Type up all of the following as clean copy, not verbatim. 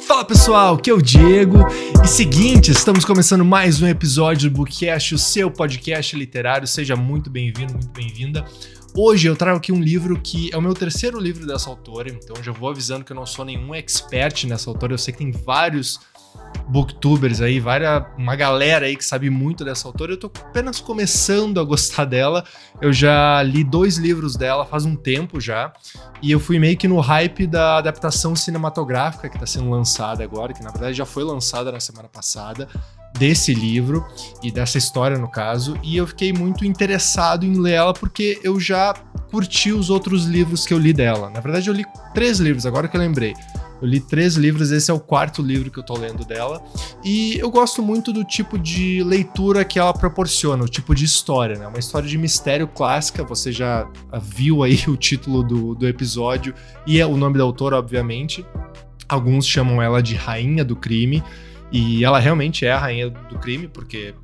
Fala pessoal, aqui é o Diego. E seguinte, estamos começando mais um episódio do Bookcast, o seu podcast literário. Seja muito bem-vindo, muito bem-vinda. Hoje eu trago aqui um livro que é o meu terceiro livro dessa autora, então já vou avisando que eu não sou nenhum expert nessa autora. Eu sei que tem vários booktubers aí, uma galera aí que sabe muito dessa autora. Eu tô apenas começando a gostar dela. Eu já li 2 livros dela faz um tempo já, e eu fui meio que no hype da adaptação cinematográfica que tá sendo lançada agora, que na verdade já foi lançada na semana passada, desse livro e dessa história no caso, e eu fiquei muito interessado em ler ela porque eu já curti os outros livros que eu li dela. Na verdade eu li 3 livros, agora que eu lembrei. Eu li 3 livros, esse é o 4º livro que eu tô lendo dela, e eu gosto muito do tipo de leitura que ela proporciona, o tipo de história, né? Uma história de mistério clássica, você já viu aí o título do episódio, e é o nome da autora, obviamente. Alguns chamam ela de Rainha do Crime, e ela realmente é a rainha do crime, porque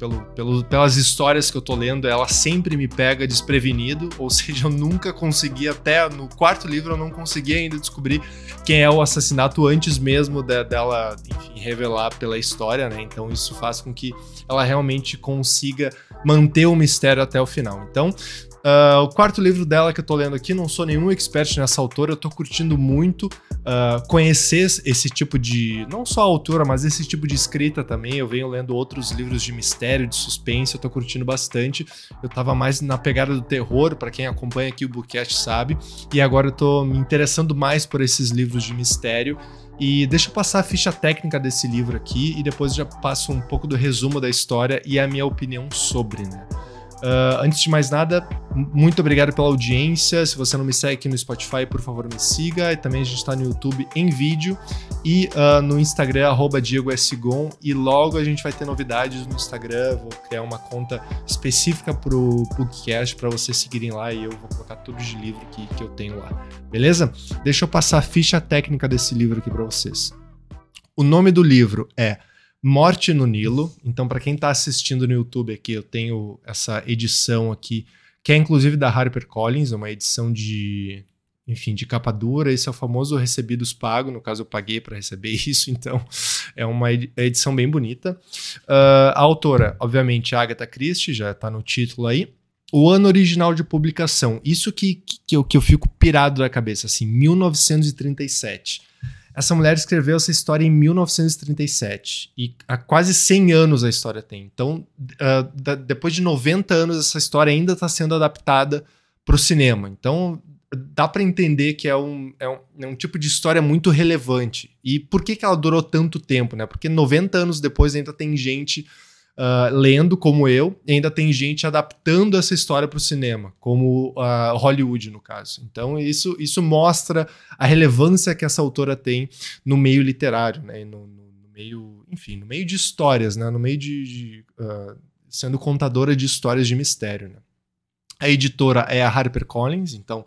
pelas histórias que eu tô lendo, ela sempre me pega desprevenido, ou seja, eu nunca consegui, até no 4º livro eu não consegui ainda descobrir quem é o assassinato antes mesmo dela, enfim, revelar pela história, né? Então isso faz com que ela realmente consiga manter o mistério até o final. Então, o 4º livro dela que eu tô lendo aqui, não sou nenhum expert nessa autora, eu tô curtindo muito conhecer esse tipo de, não só a autora, mas esse tipo de escrita também. Eu venho lendo outros livros de mistério, de suspense, eu tô curtindo bastante. Eu tava mais na pegada do terror, pra quem acompanha aqui o Bookcast sabe, e agora eu tô me interessando mais por esses livros de mistério. E deixa eu passar a ficha técnica desse livro aqui, e depois já passo um pouco do resumo da história e a minha opinião sobre, né? Antes de mais nada, muito obrigado pela audiência. Se você não me segue aqui no Spotify, por favor me siga. E também a gente está no YouTube em vídeo e no Instagram, @DiegoSgon. E logo a gente vai ter novidades no Instagram. Vou criar uma conta específica para o Bookcast para vocês seguirem lá, e eu vou colocar tudo de livro que eu tenho lá. Beleza? Deixa eu passar a ficha técnica desse livro aqui para vocês. O nome do livro é Morte no Nilo. Então, para quem está assistindo no YouTube aqui, eu tenho essa edição aqui, que é inclusive da HarperCollins, uma edição de capa dura. Esse é o famoso recebidos pago, no caso eu paguei para receber isso, então é uma edição bem bonita. A autora, obviamente, Agatha Christie, já está no título aí. O ano original de publicação, isso que eu fico pirado da cabeça, assim, 1937. Essa mulher escreveu essa história em 1937 e há quase 100 anos a história tem. Então, depois de 90 anos, essa história ainda está sendo adaptada para o cinema. Então, dá para entender que é um tipo de história muito relevante. E por que ela durou tanto tempo, né? Porque 90 anos depois ainda tem gente lendo, como eu, e ainda tem gente adaptando essa história para o cinema, como Hollywood, no caso. Então isso mostra a relevância que essa autora tem no meio literário, né? No meio, enfim, no meio de histórias, né? No meio sendo contadora de histórias de mistério, né? A editora é a HarperCollins, então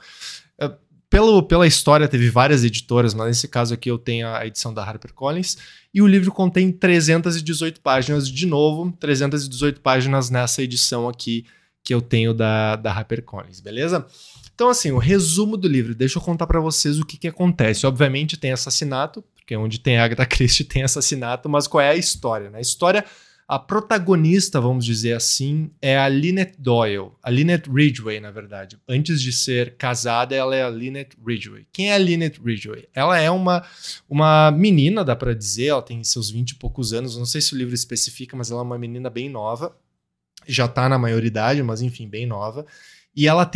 pela história teve várias editoras, mas nesse caso aqui eu tenho a edição da HarperCollins, e o livro contém 318 páginas, de novo, 318 páginas nessa edição aqui que eu tenho da HarperCollins, beleza? Então assim, o resumo do livro, deixa eu contar pra vocês o que acontece. Obviamente tem assassinato, porque onde tem Agatha Christie tem assassinato, mas qual é a história, né? A história, a protagonista, vamos dizer assim, é a Lynette Doyle. A Lynette Ridgway, na verdade. Antes de ser casada, ela é a Lynette Ridgway. Quem é a Lynette Ridgway? Ela é uma menina, dá pra dizer, ela tem seus 20 e poucos anos, não sei se o livro especifica, mas ela é uma menina bem nova. Já tá na maioridade, mas enfim, bem nova. E ela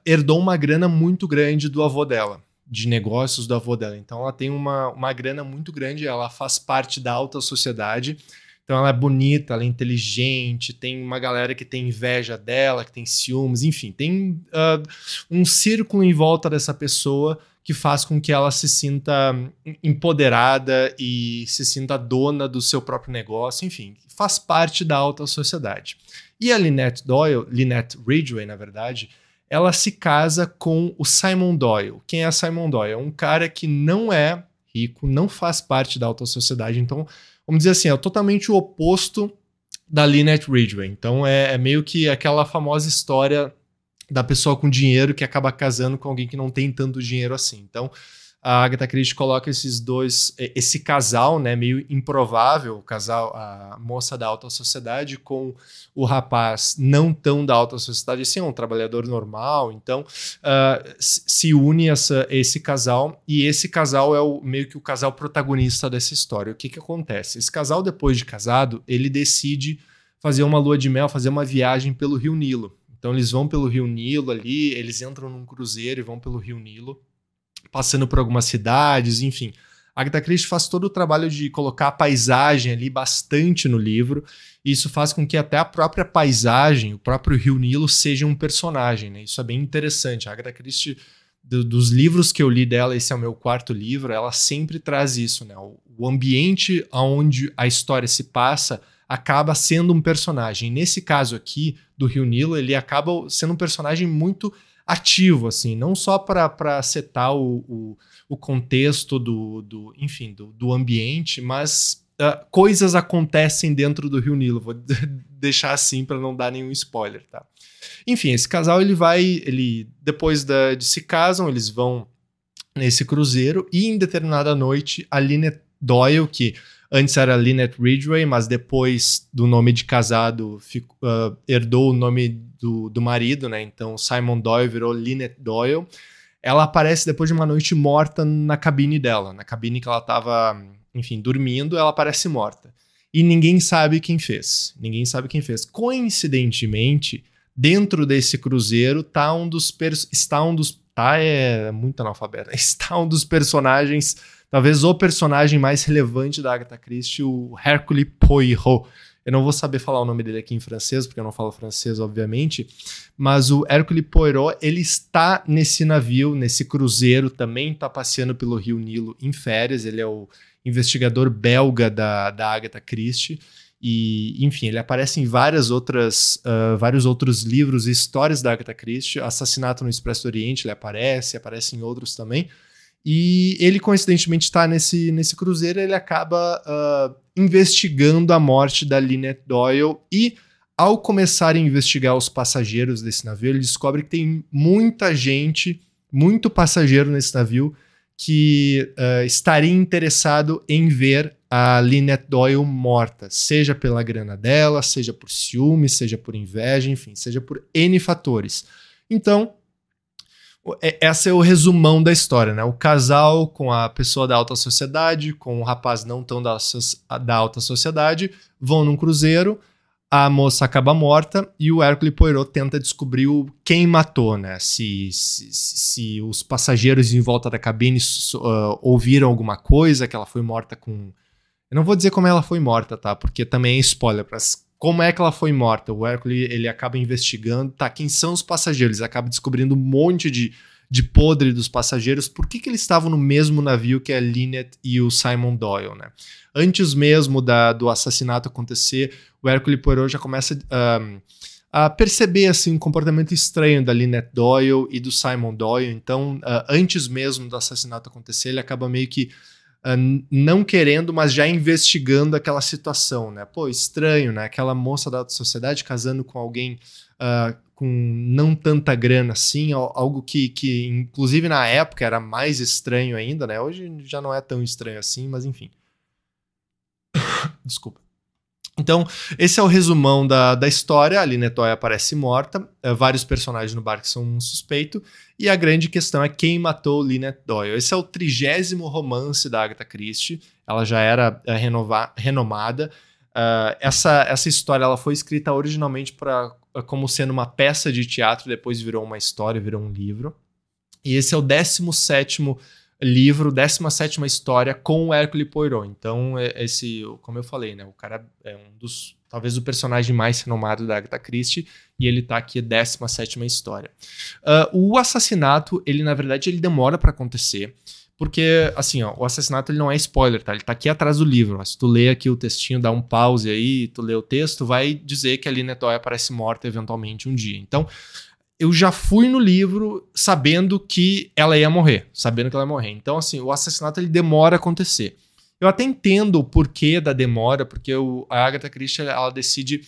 herdou uma grana muito grande do avô dela, de negócios do avô dela. Então ela tem uma grana muito grande, ela faz parte da alta sociedade. Então ela é bonita, ela é inteligente, tem uma galera que tem inveja dela, que tem ciúmes, enfim, tem um círculo em volta dessa pessoa que faz com que ela se sinta empoderada e se sinta dona do seu próprio negócio, enfim, faz parte da alta sociedade. E a Lynette Ridgway, na verdade, ela se casa com o Simon Doyle. Quem é Simon Doyle? É um cara que não é rico, não faz parte da alta sociedade, então vamos dizer assim, é totalmente o oposto da Lynette Ridgway. Então é meio que aquela famosa história da pessoa com dinheiro que acaba casando com alguém que não tem tanto dinheiro assim. Então a Agatha Christie coloca esse casal, né, meio improvável, o casal, a moça da alta sociedade com o rapaz não tão da alta sociedade, assim, um trabalhador normal. Então se une esse casal, e esse casal é meio que o casal protagonista dessa história. O que acontece? Esse casal, depois de casado, ele decide fazer uma lua de mel, fazer uma viagem pelo Rio Nilo. Então eles vão pelo Rio Nilo ali, eles entram num cruzeiro e vão pelo Rio Nilo, passando por algumas cidades, enfim. A Agatha Christie faz todo o trabalho de colocar a paisagem ali bastante no livro, e isso faz com que até a própria paisagem, o próprio Rio Nilo, seja um personagem, né? Isso é bem interessante. A Agatha Christie, dos livros que eu li dela, esse é o meu 4º livro, ela sempre traz isso, né? O ambiente onde a história se passa acaba sendo um personagem. Nesse caso aqui, do Rio Nilo, ele acaba sendo um personagem muito ativo, assim, não só para setar o contexto do ambiente, mas coisas acontecem dentro do Rio Nilo. Vou deixar assim para não dar nenhum spoiler, tá? Enfim, esse casal, depois de se casam, eles vão nesse cruzeiro, e em determinada noite, a Lynette Doyle, que antes era Lynette Ridgway, mas depois do nome de casado herdou o nome do marido, né? Então Simon Doyle virou Lynette Doyle. Ela aparece depois de uma noite morta na cabine dela, na cabine que ela estava, enfim, dormindo, ela aparece morta. E ninguém sabe quem fez. Ninguém sabe quem fez. Coincidentemente, dentro desse cruzeiro está um dos personagens, talvez o personagem mais relevante da Agatha Christie, o Hercule Poirot. Eu não vou saber falar o nome dele aqui em francês, porque eu não falo francês, obviamente, mas o Hercule Poirot, ele está nesse navio, nesse cruzeiro, também está passeando pelo Rio Nilo em férias. Ele é o investigador belga da Agatha Christie, e, enfim, ele aparece em vários outros livros e histórias da Agatha Christie. Assassinato no Expresso do Oriente, ele aparece em outros também. E ele, coincidentemente, está nesse cruzeiro. Ele acaba investigando a morte da Lynette Doyle, e ao começar a investigar os passageiros desse navio, ele descobre que tem muita gente, muito passageiro nesse navio, que estaria interessado em ver a Lynette Doyle morta, seja pela grana dela, seja por ciúme, seja por inveja, enfim, seja por N fatores. Então, esse é o resumão da história, né? O casal com a pessoa da alta sociedade, com o rapaz não tão da alta sociedade, vão num cruzeiro, a moça acaba morta e o Hercule Poirot tenta descobrir quem matou, né? Se os passageiros em volta da cabine ouviram alguma coisa, que ela foi morta com... Eu não vou dizer como ela foi morta, tá? Porque também é spoiler. Como é que ela foi morta? O Hercule, ele acaba investigando, tá? Quem são os passageiros? Ele acaba descobrindo um monte de podre dos passageiros. Por que eles estavam no mesmo navio que a Lynette e o Simon Doyle, né? Antes mesmo do assassinato acontecer, o Hercule Poirot já começa a perceber, assim, um comportamento estranho da Lynette Doyle e do Simon Doyle. Então, antes mesmo do assassinato acontecer, ele acaba meio que não querendo, mas já investigando aquela situação, né? Pô, estranho, né? Aquela moça da alta sociedade casando com alguém com não tanta grana assim, algo que inclusive na época era mais estranho ainda, né? Hoje já não é tão estranho assim, mas enfim. Desculpa. Então, esse é o resumão da história. A Lynette Doyle aparece morta, vários personagens no barco são um suspeito, e a grande questão é quem matou Lynette Doyle. Esse é o 30º romance da Agatha Christie, ela já era renomada. Essa história ela foi escrita originalmente como sendo uma peça de teatro, depois virou uma história, virou um livro. E esse é o 17º livro, 17ª história com o Hercule Poirot. Então, como eu falei, né, o cara é talvez o personagem mais renomado da Agatha Christie, e ele tá aqui, 17ª história. O assassinato, na verdade, ele demora para acontecer, porque, assim, ó, o assassinato ele não é spoiler, tá? Ele tá aqui atrás do livro. Ó. Se tu ler aqui o textinho, dá um pause aí, tu lê o texto, vai dizer que a Lynette Doyle aparece morta eventualmente um dia. Então, eu já fui no livro sabendo que ela ia morrer, Então, assim, o assassinato ele demora a acontecer. Eu até entendo o porquê da demora, porque a Agatha Christie ela decide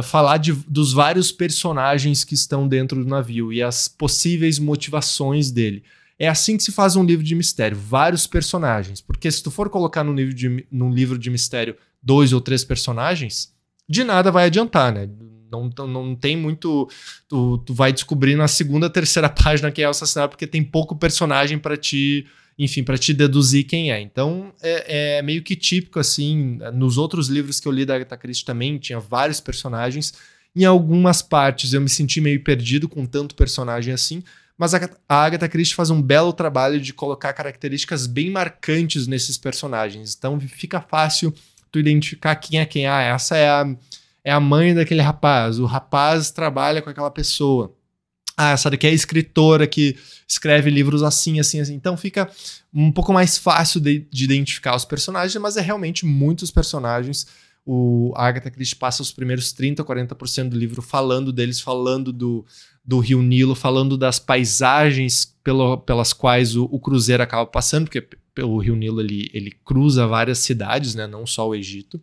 falar dos vários personagens que estão dentro do navio e as possíveis motivações dele. É assim que se faz um livro de mistério, vários personagens. Porque se tu for colocar num livro de mistério 2 ou 3 personagens, de nada vai adiantar, né? Não tem muito... Tu vai descobrir na segunda, terceira página quem é o assassinato, porque tem pouco personagem pra te... Enfim, para te deduzir quem é. Então, é meio que típico, assim. Nos outros livros que eu li da Agatha Christie também, tinha vários personagens. Em algumas partes eu me senti meio perdido com tanto personagem assim, mas a Agatha Christie faz um belo trabalho de colocar características bem marcantes nesses personagens. Então, fica fácil tu identificar quem é quem. Ah, essa é a mãe daquele rapaz. O rapaz trabalha com aquela pessoa. Ah, essa daqui é a escritora que escreve livros assim, assim, assim. Então fica um pouco mais fácil de identificar os personagens, mas é realmente muitos personagens. A Agatha Christie passa os primeiros 30%, 40% do livro falando deles, falando do Rio Nilo, falando das paisagens pelas quais o cruzeiro acaba passando, porque o Rio Nilo ele cruza várias cidades, né, não só o Egito.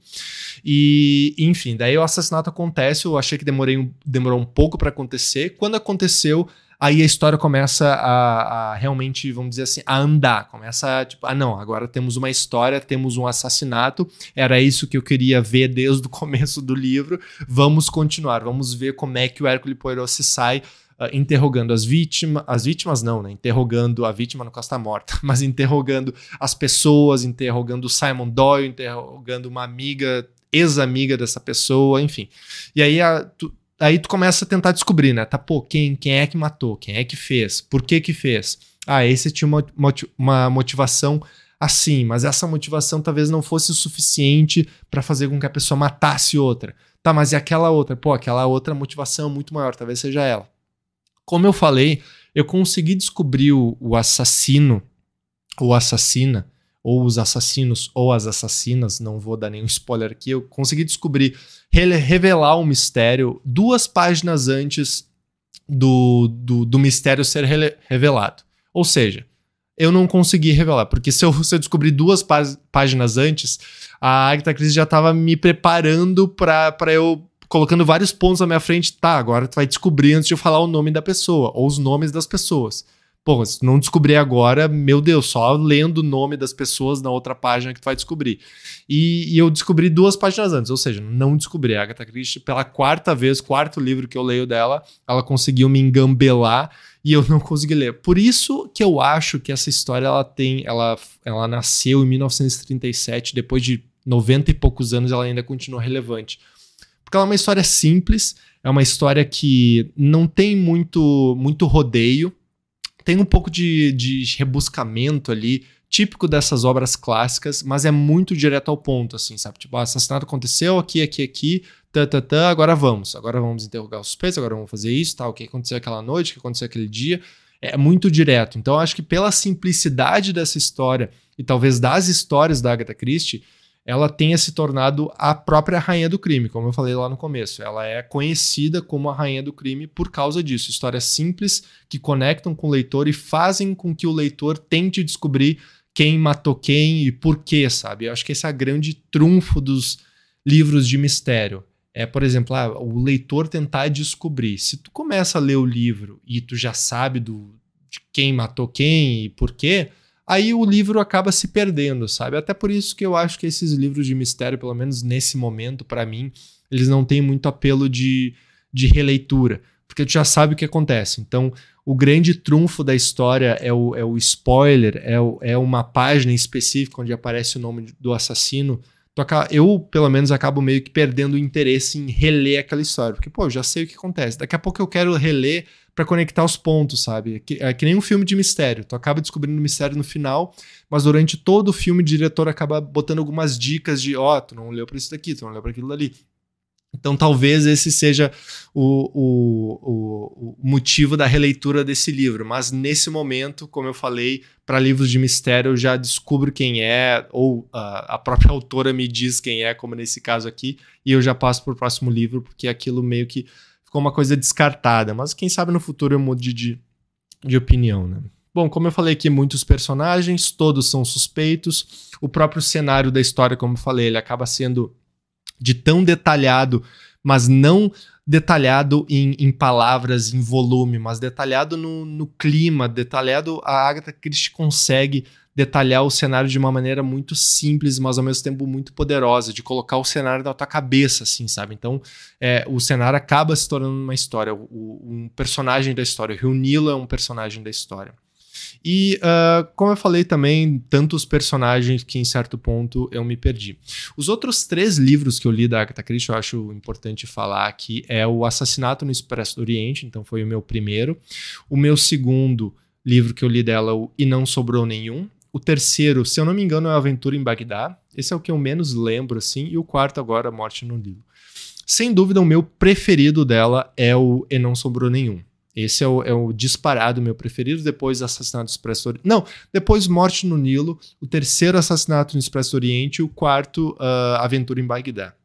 E, enfim, daí o assassinato acontece, eu achei que demorou um pouco para acontecer. Quando aconteceu, aí a história começa a realmente, vamos dizer assim, a andar. Começa a, tipo, não, agora temos uma história, temos um assassinato, era isso que eu queria ver desde o começo do livro, vamos continuar, vamos ver como é que o Hercule Poirot se sai interrogando as vítimas não, né? Interrogando a vítima no caso tá morta, mas interrogando as pessoas, interrogando o Simon Doyle, interrogando uma amiga, ex-amiga dessa pessoa, enfim. E aí tu começa a tentar descobrir, né? Tá, pô, quem é que matou? Quem é que fez? Por que fez? Ah, esse tinha uma motivação assim, mas essa motivação talvez não fosse o suficiente para fazer com que a pessoa matasse outra. Tá, mas e aquela outra? Pô, aquela outra motivação é muito maior, talvez seja ela. Como eu falei, eu consegui descobrir o assassino, ou assassina, ou os assassinos, ou as assassinas, não vou dar nenhum spoiler aqui, eu consegui descobrir, revelar o mistério 2 páginas antes do mistério ser revelado. Ou seja, eu não consegui revelar, porque se eu descobrir 2 páginas antes, a Agatha Christie já estava me preparando para eu... colocando vários pontos na minha frente, tá, agora tu vai descobrir antes de eu falar o nome da pessoa, ou os nomes das pessoas. Pô, se não descobrir agora, meu Deus, só lendo o nome das pessoas na outra página que tu vai descobrir. E eu descobri 2 páginas antes, ou seja, não descobri. A Agatha Christie, pela 4ª vez, 4º livro que eu leio dela, ela conseguiu me engambelar e eu não consegui ler. Por isso que eu acho que essa história, ela nasceu em 1937, depois de 90 e poucos anos, ela ainda continua relevante. Porque ela é uma história simples, é uma história que não tem muito rodeio, tem um pouco de rebuscamento ali, típico dessas obras clássicas, mas é muito direto ao ponto, assim, sabe? Tipo, o assassinato aconteceu aqui, agora vamos interrogar os suspeitos, agora vamos fazer isso, tá? O que aconteceu aquela noite, o que aconteceu aquele dia, é muito direto. Então, eu acho que pela simplicidade dessa história, e talvez das histórias da Agatha Christie, ela tenha se tornado a própria rainha do crime, como eu falei lá no começo. Ela é conhecida como a rainha do crime por causa disso. Histórias simples que conectam com o leitor e fazem com que o leitor tente descobrir quem matou quem e por quê, sabe? Eu acho que esse é o grande trunfo dos livros de mistério. É, por exemplo, o leitor tentar descobrir. Se tu começa a ler o livro e tu já sabe de quem matou quem e por quê, aí o livro acaba se perdendo, sabe? Até por isso que eu acho que esses livros de mistério, pelo menos nesse momento, pra mim, eles não têm muito apelo de releitura, porque tu já sabe o que acontece. Então, o grande trunfo da história é o spoiler, é uma página específica onde aparece o nome do assassino. Eu, pelo menos, acabo meio que perdendo o interesse em reler aquela história, porque, pô, eu já sei o que acontece. Daqui a pouco eu quero reler pra conectar os pontos, sabe? É que nem um filme de mistério. Tu acaba descobrindo o mistério no final, mas durante todo o filme o diretor acaba botando algumas dicas de, tu não leu pra isso daqui, tu não leu pra aquilo dali. Então talvez esse seja o motivo da releitura desse livro. Mas nesse momento, como eu falei, para livros de mistério eu já descubro quem é, ou a própria autora me diz quem é, como nesse caso aqui, e eu já passo pro próximo livro, porque aquilo meio que ficou uma coisa descartada. Mas quem sabe no futuro eu mude de opinião, né? Bom, como eu falei aqui, muitos personagens, todos são suspeitos. O próprio cenário da história, como eu falei, ele acaba sendo de tão detalhado mas não detalhado em palavras, em volume, mas detalhado no clima, detalhado. A Agatha Christie consegue detalhar o cenário de uma maneira muito simples, mas ao mesmo tempo muito poderosa, de colocar o cenário na tua cabeça, assim, sabe? Então, o cenário acaba se tornando uma história, um personagem da história. O Rio Nilo é um personagem da história. E, como eu falei também, tantos personagens que em certo ponto eu me perdi. Os outros 3 livros que eu li da Agatha Christie, eu acho importante falar aqui, é o Assassinato no Expresso do Oriente, então foi o meu primeiro. O meu segundo livro que eu li dela, o E Não Sobrou Nenhum. O terceiro, se eu não me engano, é A Aventura em Bagdá. Esse é o que eu menos lembro, assim. E o quarto agora, Morte no Nilo. Sem dúvida, o meu preferido dela é o E Não Sobrou Nenhum. Esse é o disparado meu preferido, depois Assassinato no Expresso do Oriente. Não, depois Morte no Nilo, o terceiro Assassinato no Expresso do Oriente e o quarto Aventura em Bagdá.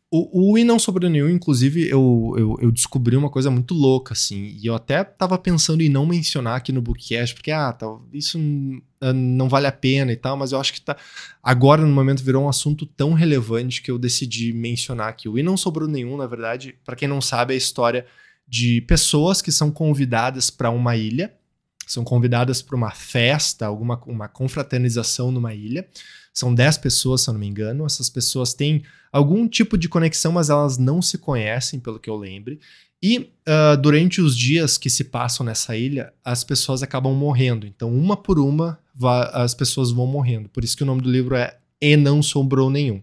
O E Não Sobrou Nenhum, inclusive, eu descobri uma coisa muito louca, assim, e eu até tava pensando em não mencionar aqui no Bookcast, porque, isso não vale a pena e tal, mas eu acho que agora, no momento, virou um assunto tão relevante que eu decidi mencionar aqui. O E Não Sobrou Nenhum, na verdade, para quem não sabe, é a história de pessoas que são convidadas para uma ilha, são convidadas para uma festa, uma confraternização numa ilha. São 10 pessoas, se eu não me engano. Essas pessoas têm algum tipo de conexão, mas elas não se conhecem, pelo que eu lembre. E durante os dias que se passam nessa ilha, as pessoas acabam morrendo. Então, uma por uma, as pessoas vão morrendo. Por isso que o nome do livro é E Não Sobrou Nenhum.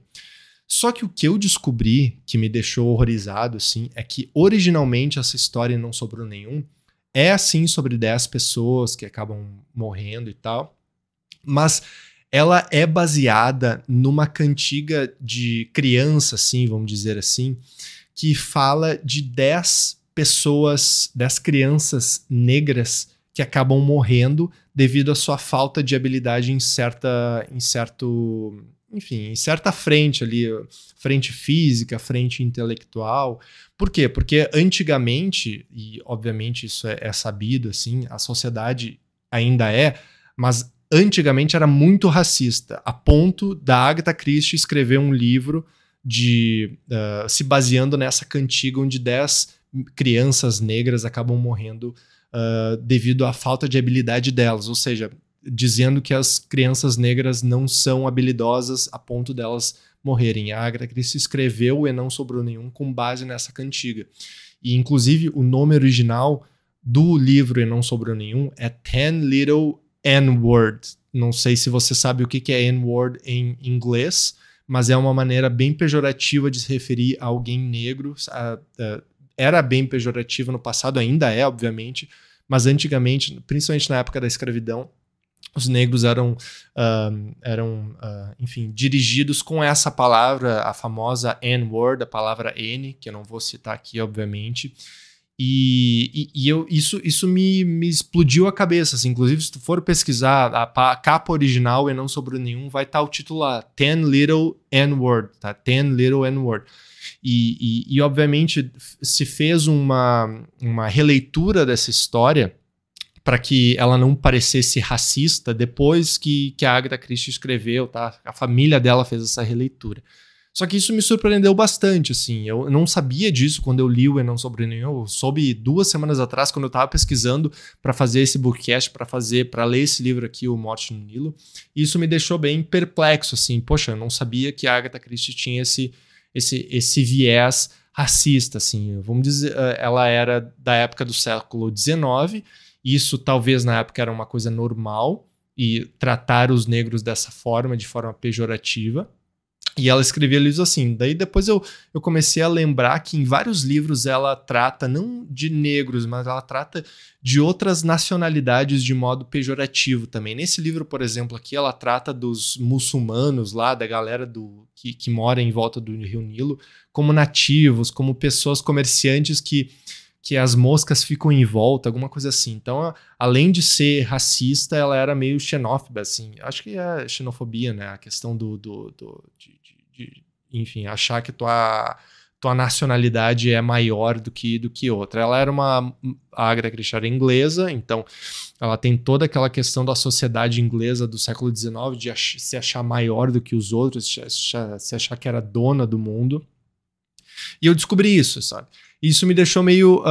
Só que o que eu descobri, que me deixou horrorizado, assim, é que originalmente essa história Não Sobrou Nenhum é, assim, sobre 10 pessoas que acabam morrendo e tal, mas ela é baseada numa cantiga de criança, assim, vamos dizer assim, que fala de 10 pessoas, 10 crianças negras que acabam morrendo devido à sua falta de habilidade em certa frente ali, frente física, frente intelectual. Por quê? Porque antigamente, e obviamente isso é sabido, assim, a sociedade ainda mas antigamente era muito racista, a ponto da Agatha Christie escrever um livro se baseando nessa cantiga onde 10 crianças negras acabam morrendo devido à falta de habilidade delas, ou seja, dizendo que as crianças negras não são habilidosas a ponto delas morrerem. A Agatha Christie escreveu E Não Sobrou Nenhum com base nessa cantiga. E, inclusive, o nome original do livro E Não Sobrou Nenhum é 10 Little N-Word. Não sei se você sabe o que é N-Word em inglês, mas é uma maneira bem pejorativa de se referir a alguém negro. Era bem pejorativa no passado, ainda é, obviamente, mas antigamente, principalmente na época da escravidão, os negros eram dirigidos com essa palavra, a famosa N-word, a palavra N, que eu não vou citar aqui, obviamente. Isso me explodiu a cabeça. Assim. Inclusive, se tu for pesquisar a capa original E Não Sobrou Nenhum, vai estar o título lá, 10 Little N-word, tá? 10 Little N-word. E obviamente, se fez uma releitura dessa história para que ela não parecesse racista depois que a Agatha Christie escreveu, tá? A família dela fez essa releitura. Só que isso me surpreendeu bastante, assim. Eu não sabia disso quando eu li o E Não Sobrou Nenhum. Eu soube 2 semanas atrás, quando eu estava pesquisando para fazer esse bookcast, para ler esse livro aqui, O Morte no Nilo. E isso me deixou bem perplexo, assim. Poxa, eu não sabia que a Agatha Christie tinha esse viés racista, assim. Vamos dizer, ela era da época do século XIX. Isso talvez na época era uma coisa normal, e tratar os negros dessa forma, de forma pejorativa. E ela escrevia livros assim. Daí depois eu comecei a lembrar que em vários livros ela trata não de negros, mas ela trata de outras nacionalidades de modo pejorativo também. Nesse livro, por exemplo, aqui ela trata dos muçulmanos lá, da galera que mora em volta do Rio Nilo, como nativos, como pessoas comerciantes que as moscas ficam em volta, alguma coisa assim. Então, além de ser racista, ela era meio xenófoba, assim. Acho que é xenofobia, né? A questão enfim, achar que tua nacionalidade é maior do que outra. Ela era a Agatha Christie era inglesa, então ela tem toda aquela questão da sociedade inglesa do século XIX, de se achar maior do que os outros, se achar que era dona do mundo. E eu descobri isso, sabe? Isso me deixou meio...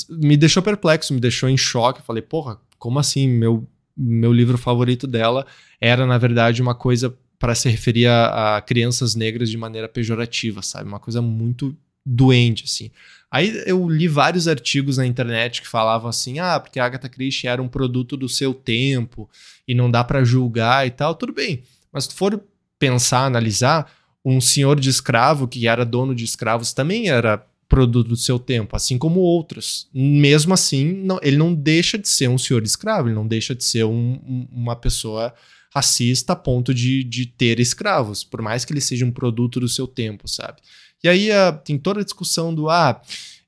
me deixou perplexo, me deixou em choque. Eu falei, porra, como assim? Meu livro favorito dela era, na verdade, uma coisa para se referir a crianças negras de maneira pejorativa, sabe? Uma coisa muito doente, assim. Aí eu li vários artigos na internet que falavam assim, porque a Agatha Christie era um produto do seu tempo e não dá para julgar e tal. Tudo bem, mas se tu for pensar, analisar, um senhor de escravo que era dono de escravos também era produto do seu tempo, assim como outros. Mesmo assim, ele não deixa de ser um senhor de escravo, ele não deixa de ser uma pessoa racista a ponto de ter escravos, por mais que ele seja um produto do seu tempo, sabe? E aí tem toda a discussão do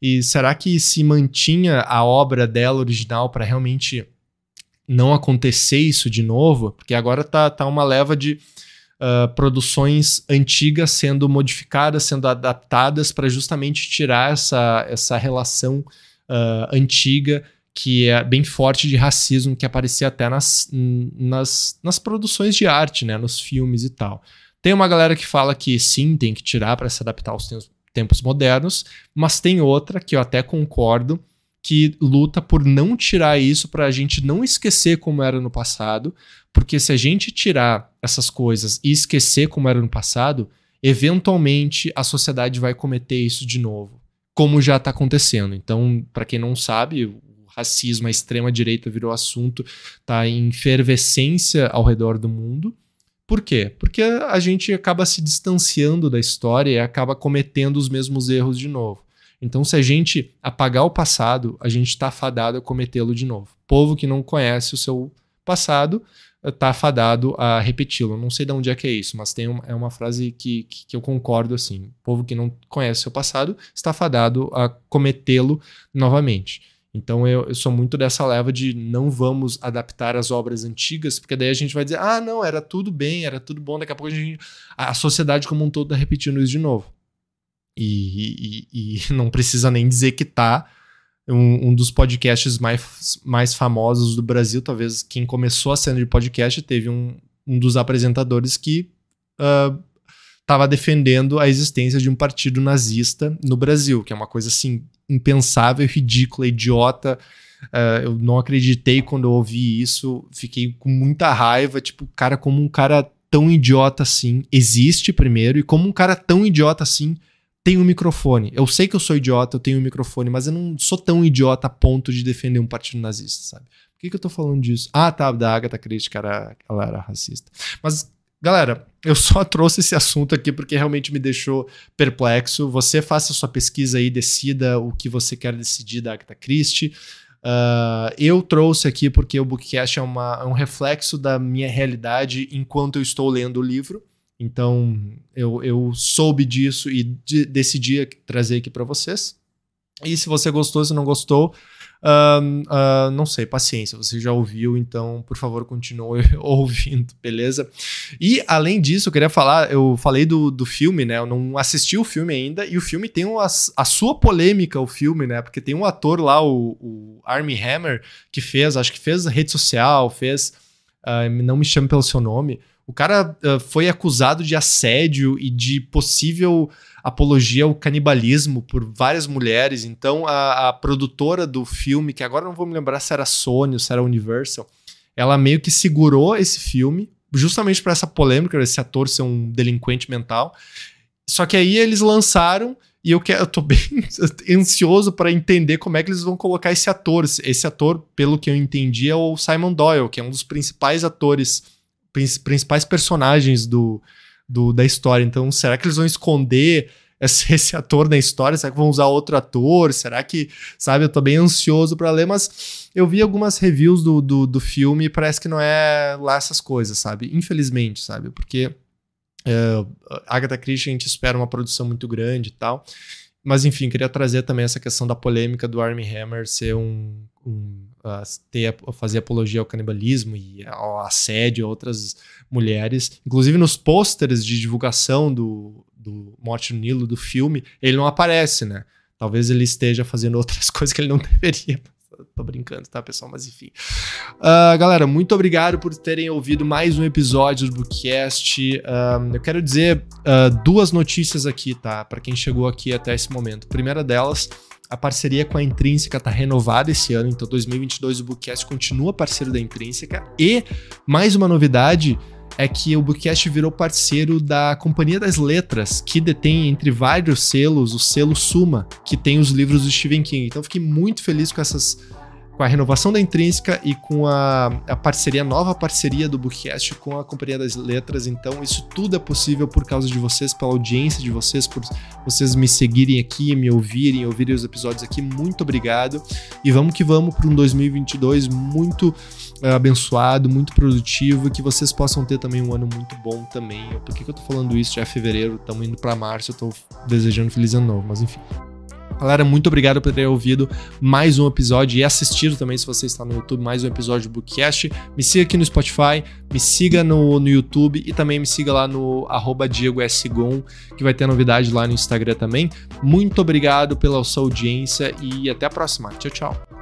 e será que se mantinha a obra dela original para realmente não acontecer isso de novo? Porque agora tá uma leva de produções antigas sendo modificadas, sendo adaptadas para justamente tirar essa relação antiga que é bem forte de racismo que aparecia até nas produções de arte, né, nos filmes e tal. Tem uma galera que fala que sim, tem que tirar para se adaptar aos tempos modernos, mas tem outra que eu até concordo, que luta por não tirar isso para a gente não esquecer como era no passado, porque se a gente tirar essas coisas e esquecer como era no passado, eventualmente a sociedade vai cometer isso de novo, como já está acontecendo. Então, para quem não sabe, o racismo, a extrema-direita virou assunto, está em efervescência ao redor do mundo. Por quê? Porque a gente acaba se distanciando da história e acaba cometendo os mesmos erros de novo. Então, se a gente apagar o passado, a gente está fadado a cometê-lo de novo. Povo que não conhece o seu passado está fadado a repeti-lo. Não sei de onde é que é isso, mas é uma frase que eu concordo assim. Povo que não conhece o seu passado está fadado a cometê-lo novamente. Então eu sou muito dessa leva de não vamos adaptar as obras antigas, porque daí a gente vai dizer, não, era tudo bem, era tudo bom, daqui a pouco a sociedade como um todo está repetindo isso de novo. E não precisa nem dizer que tá um dos podcasts mais famosos do Brasil, talvez quem começou a cena de podcast teve um dos apresentadores que estava defendendo a existência de um partido nazista no Brasil, que é uma coisa assim impensável, ridícula, idiota. Eu não acreditei quando eu ouvi isso, fiquei com muita raiva, tipo, cara, como um cara tão idiota assim existe primeiro, e como um cara tão idiota assim tem um microfone. Eu sei que eu sou idiota, eu tenho um microfone, mas eu não sou tão idiota a ponto de defender um partido nazista, sabe? Por que eu tô falando disso? Da Agatha Christie, ela era racista. Mas, galera, eu só trouxe esse assunto aqui porque realmente me deixou perplexo. Você faça a sua pesquisa aí, decida o que você quer decidir da Agatha Christie. Eu trouxe aqui porque o Bookcast é um reflexo da minha realidade enquanto eu estou lendo o livro. Então, eu soube disso e decidi trazer aqui para vocês. E se você gostou, se não gostou, não sei, paciência, você já ouviu, então, por favor, continue ouvindo, beleza? E, além disso, eu queria falar, eu falei do filme, né? Eu não assisti o filme ainda, e o filme tem a sua polêmica, o filme, né? Porque tem um ator lá, o Armie Hammer, que acho que fez rede social, Não Me Chame Pelo Seu Nome. O cara foi acusado de assédio e de possível apologia ao canibalismo por várias mulheres. Então, a produtora do filme, que agora não vou me lembrar se era Sony ou se era Universal, ela meio que segurou esse filme, justamente por essa polêmica, esse ator ser um delinquente mental. Só que aí eles lançaram, e eu tô bem ansioso para entender como é que eles vão colocar esse ator. Esse ator, pelo que eu entendi, é o Simon Doyle, que é um dos principais atores, principais personagens da história. Então, será que eles vão esconder esse ator na história? Será que vão usar outro ator? Será que, sabe, eu tô bem ansioso pra ler, mas eu vi algumas reviews do filme e parece que não é lá essas coisas, sabe? Infelizmente, sabe? Porque Agatha Christie, a gente espera uma produção muito grande e tal. Mas, enfim, queria trazer também essa questão da polêmica do Armie Hammer ser fazer apologia ao canibalismo e ao assédio a outras mulheres. Inclusive, nos pôsteres de divulgação do Morte no Nilo, do filme, ele não aparece, né? Talvez ele esteja fazendo outras coisas que ele não deveria Tô brincando, tá, pessoal? Mas enfim. Galera, muito obrigado por terem ouvido mais um episódio do Bookcast. Eu quero dizer 2 notícias aqui, tá? Pra quem chegou aqui até esse momento. A primeira delas, a parceria com a Intrínseca tá renovada esse ano, então 2022 o Bookcast continua parceiro da Intrínseca. E mais uma novidade é que o Bookcast virou parceiro da Companhia das Letras, que detém, entre vários selos, o selo Suma, que tem os livros do Stephen King. Então fiquei muito feliz com a renovação da Intrínseca e com a nova parceria do Bookcast com a Companhia das Letras. Então isso tudo é possível por causa de vocês, pela audiência de vocês, por vocês me seguirem aqui, me ouvirem os episódios aqui. Muito obrigado. E vamos que vamos para um 2022 muito abençoado, muito produtivo, e que vocês possam ter também um ano muito bom também. Por que eu tô falando isso? Já é fevereiro, estamos indo para março, eu tô desejando feliz ano novo, mas enfim. Galera, muito obrigado por ter ouvido mais um episódio e assistido também, se você está no YouTube, mais um episódio do Bookcast. Me siga aqui no Spotify, me siga no YouTube e também me siga lá no @DiegoSgon, que vai ter novidade lá no Instagram também. Muito obrigado pela sua audiência e até a próxima. Tchau, tchau.